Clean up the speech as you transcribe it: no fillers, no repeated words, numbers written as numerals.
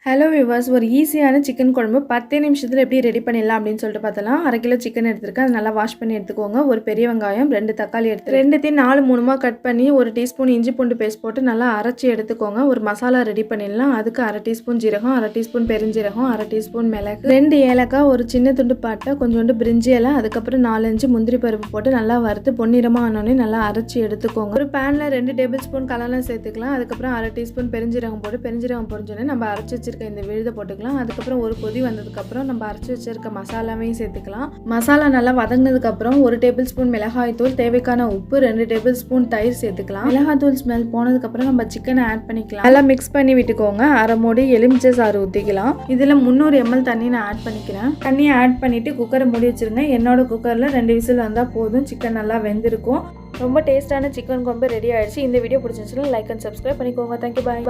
Hello viewers, ஒரு ஈஸியான chicken குழம்பு 10 நிமிஷத்தில் எப்படி ரெடி பண்ணிடலாம் அப்படின்னு சொல்லிட்டு பார்த்தலாம். 1/2 கிலோ சிக்கன் எடுத்துருக்கேன். அது நல்லா வாஷ் பண்ணி எடுத்துக்கோங்க. ஒரு பெரிய வெங்காயம், 2 தக்காளி எடுத்து ரெண்டுத்தையும் 4-3 கட் பண்ணி 1 டீஸ்பூன் இஞ்சி பூண்டு பேஸ்ட் போட்டு நல்லா அரைச்சி எடுத்துக்கோங்க. ஒரு மசாலா ரெடி பண்ணிடலாம். அதுக்கு 1/2 டீஸ்பூன் ஜீரகம், 1/2 டீஸ்பூன் பெருஞ்சீரகம், 1/2 டீஸ்பூன் மிளகு, 2 ஏலக்காய், ஒரு சின்ன துண்டு பட்டை, கொஞ்சோண்டு பிரிஞ்சி இலை, அதுக்கப்புறம் 4-5 முந்திரி பருப்பு போட்டு நல்லா வறுத்து பொன்னிறமாக ஆனோடனே நல்லா அரைச்சி எடுத்துக்கோங்க. ஒரு பேனில் 2 டேபிள் ஸ்பூன் கலர்லாம் சேர்த்துக்கலாம். அதுக்கப்புறம் 1/2 டீஸ்பூன் பெருஞ்சீரகம் போட்டு பெருஞ்சீரகம் பொரிஞ்சோடனே நம்ம அரைச்சி வச்சிருக்க இந்த விழுதை போட்டுக்கலாம். அதுக்கப்புறம் ஒரு கொதி வந்ததுக்கப்புறம் நம்ம அரைச்சி வச்சிருக்க மசாலாவையும் சேர்த்துக்கலாம். மசாலா நல்லா வதங்கினதுக்கப்புறம் 1 டேபிள் ஸ்பூன் மிளகாய் தூள், தேவைக்கான உப்பு, 2 டேபிள் ஸ்பூன் தயிர் சேர்த்துக்கலாம். மிளகாய் தூள் ஸ்மெல் போனதுக்கப்புறம் நம்ம சிக்கனை ஆட் பண்ணிக்கலாம். நல்லா மிக்ஸ் பண்ணி விட்டுக்கோங்க. 1/2 மூடி எலுமிச்சை சாறு ஊற்றிக்கலாம். இதில் 300 ml தண்ணி நான் ஆட் பண்ணிக்கிறேன். தண்ணியை ஆட் பண்ணிவிட்டு குக்கரை மூடி வச்சுருங்க. என்னோட குக்கரில் 2 விசில் வந்தால் போதும். சிக்கன் நல்லா வெந்திருக்கும். ரொம்ப டேஸ்டான சிக்கன் குழம்பு ரெடி ஆயிடுச்சு. இந்த வீடியோ பிடிச்சிருந்துச்சுன்னா லைக் அண்ட் சப்ஸ்கிரைப் பண்ணிக்கோங்க. தேங்க்யூ, பாய்.